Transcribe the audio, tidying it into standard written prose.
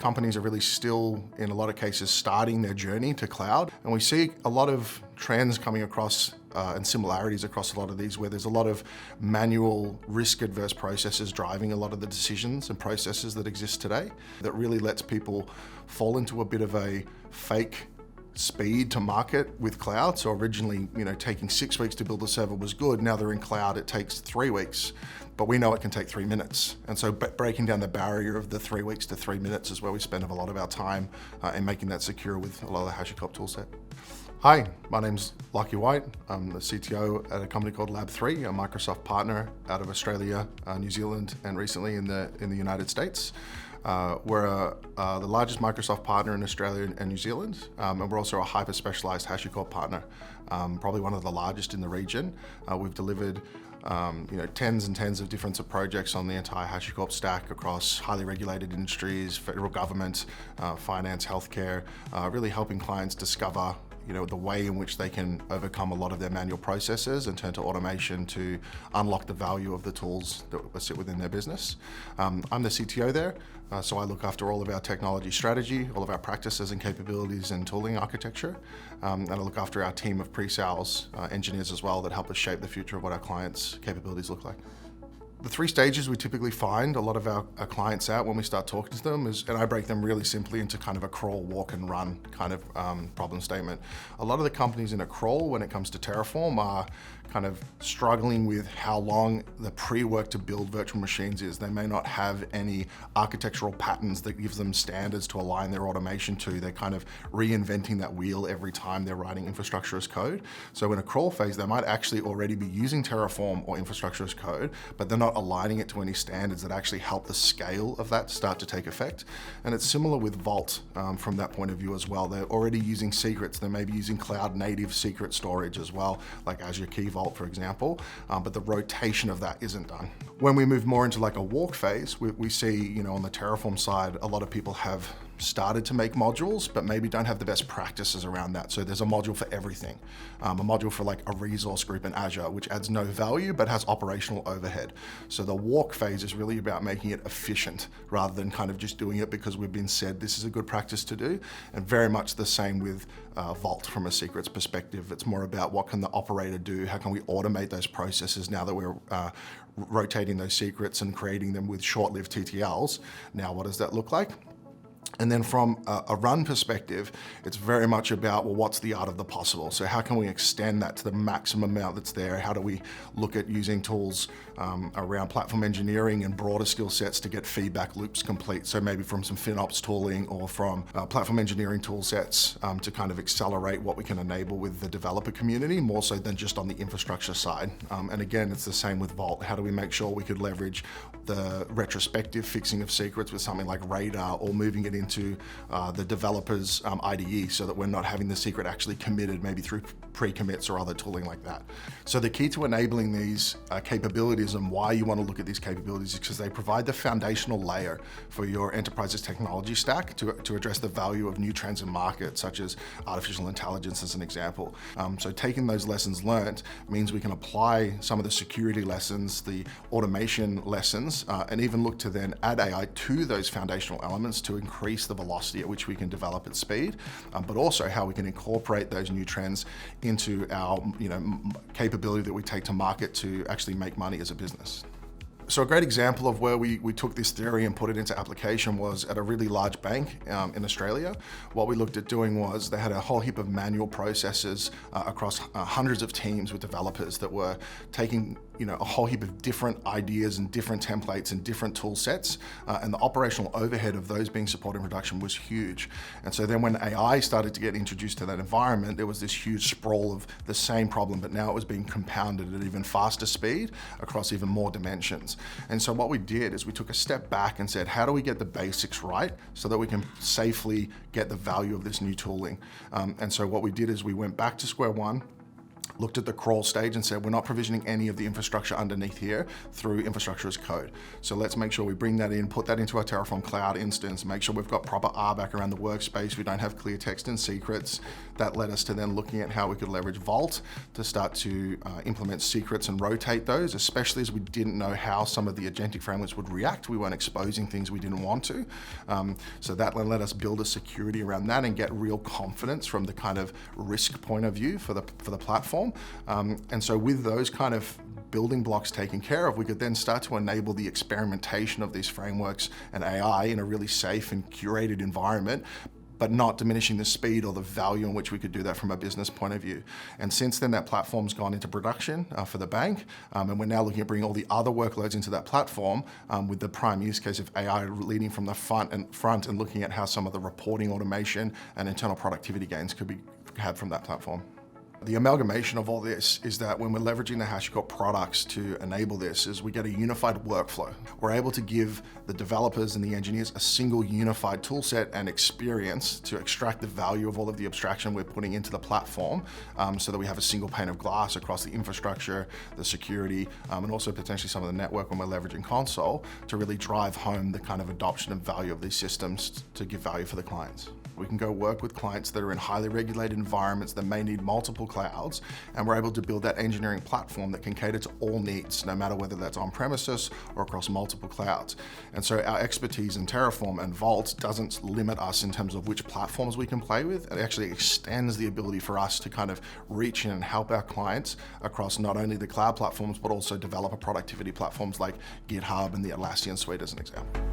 companies are really still, in a lot of cases, starting their journey to cloud. And we see a lot of trends coming across and similarities across a lot of these, where there's a lot of manual risk-adverse processes driving a lot of the decisions and processes that exist today, that really lets people fall into a bit of a fake speed to market with cloud. So originally, taking 6 weeks to build a server was good. Now they're in cloud, it takes 3 weeks, but we know it can take 3 minutes. And so breaking down the barrier of the 3 weeks to 3 minutes is where we spend a lot of our time in making that secure with a lot of the HashiCorp toolset. Hi, my name's Lachie White. I'm the CTO at a company called LAB3, a Microsoft partner out of Australia, New Zealand, and recently in the United States. We're the largest Microsoft partner in Australia and New Zealand, and we're also a hyper-specialized HashiCorp partner, probably one of the largest in the region. We've delivered tens and tens of different projects on the entire HashiCorp stack across highly regulated industries, federal government, finance, healthcare, really helping clients discover the way in which they can overcome a lot of their manual processes and turn to automation to unlock the value of the tools that sit within their business. I'm the CTO there, so I look after all of our technology strategy, all of our practices and capabilities and tooling architecture, and I look after our team of pre-sales engineers as well that help us shape the future of what our clients' capabilities look like. The 3 stages we typically find a lot of our clients at when we start talking to them is, and I break them really simply into kind of a crawl, walk and run kind of problem statement. A lot of the companies in a crawl when it comes to Terraform are kind of struggling with how long the pre-work to build virtual machines is. They may not have any architectural patterns that gives them standards to align their automation to. They're kind of reinventing that wheel every time they're writing infrastructure as code. So in a crawl phase, they might actually already be using Terraform or infrastructure as code, but they're not aligning it to any standards that actually help the scale of that start to take effect. And it's similar with Vault from that point of view as well. They're already using secrets. They may be using cloud native secret storage as well, like Azure Key Vault, for example, but the rotation of that isn't done. When we move more into like a walk phase, we see, on the Terraform side, a lot of people have started to make modules, but maybe don't have the best practices around that. So there's a module for everything. A module for like a resource group in Azure, which adds no value, but has operational overhead. So the walk phase is really about making it efficient rather than kind of just doing it because we've been said this is a good practice to do. And very much the same with Vault from a secrets perspective. It's more about what can the operator do? How can we automate those processes now that we're rotating those secrets and creating them with short-lived TTLs? Now, what does that look like? And then from a run perspective, it's very much about, well, what's the art of the possible? So how can we extend that to the maximum amount that's there? How do we look at using tools around platform engineering and broader skill sets to get feedback loops complete? So maybe from some FinOps tooling or from platform engineering tool sets to kind of accelerate what we can enable with the developer community, more so than just on the infrastructure side. And again, it's the same with Vault. How do we make sure we could leverage the retrospective fixing of secrets with something like Radar, or moving it into the developer's IDE so that we're not having the secret actually committed maybe through pre-commits or other tooling like that. So the key to enabling these capabilities and why you want to look at these capabilities is because they provide the foundational layer for your enterprise's technology stack to address the value of new trends in market, such as artificial intelligence as an example. So taking those lessons learned means we can apply some of the security lessons, the automation lessons, and even look to then add AI to those foundational elements to increase the velocity at which we can develop at speed, but also how we can incorporate those new trends into our capability that we take to market to actually make money as a business. So a great example of where we took this theory and put it into application was at a really large bank in Australia. What we looked at doing was they had a whole heap of manual processes across hundreds of teams with developers that were taking a whole heap of different ideas and different templates and different tool sets, and the operational overhead of those being supported in production was huge. And so then when AI started to get introduced to that environment, there was this huge sprawl of the same problem, but now it was being compounded at even faster speed across even more dimensions. And so what we did is we took a step back and said, how do we get the basics right so that we can safely get the value of this new tooling? And so what we did is we went back to square one. looked at the crawl stage and said, we're not provisioning any of the infrastructure underneath here through infrastructure as code. So let's make sure we bring that in, put that into our Terraform Cloud instance, make sure we've got proper RBAC around the workspace, we don't have clear text and secrets. That led us to then looking at how we could leverage Vault to start to implement secrets and rotate those, especially as we didn't know how some of the agentic frameworks would react. We weren't exposing things we didn't want to. So that let us build a security around that and get real confidence from the kind of risk point of view for the platform. And so with those kind of building blocks taken care of, we could then start to enable the experimentation of these frameworks and AI in a really safe and curated environment, but not diminishing the speed or the value in which we could do that from a business point of view. And since then, that platform's gone into production for the bank, and we're now looking at bringing all the other workloads into that platform with the prime use case of AI leading from the front and looking at how some of the reporting automation and internal productivity gains could be had from that platform. The amalgamation of all this is that when we're leveraging the HashiCorp products to enable this, is we get a unified workflow. We're able to give the developers and the engineers a single unified tool set and experience to extract the value of all of the abstraction we're putting into the platform, so that we have a single pane of glass across the infrastructure, the security, and also potentially some of the network when we're leveraging Consul to really drive home the kind of adoption and value of these systems to give value for the clients. We can go work with clients that are in highly regulated environments that may need multiple clouds, and we're able to build that engineering platform that can cater to all needs, no matter whether that's on premises or across multiple clouds. And so our expertise in Terraform and Vault doesn't limit us in terms of which platforms we can play with. It actually extends the ability for us to kind of reach in and help our clients across not only the cloud platforms, but also developer productivity platforms like GitHub and the Atlassian suite as an example.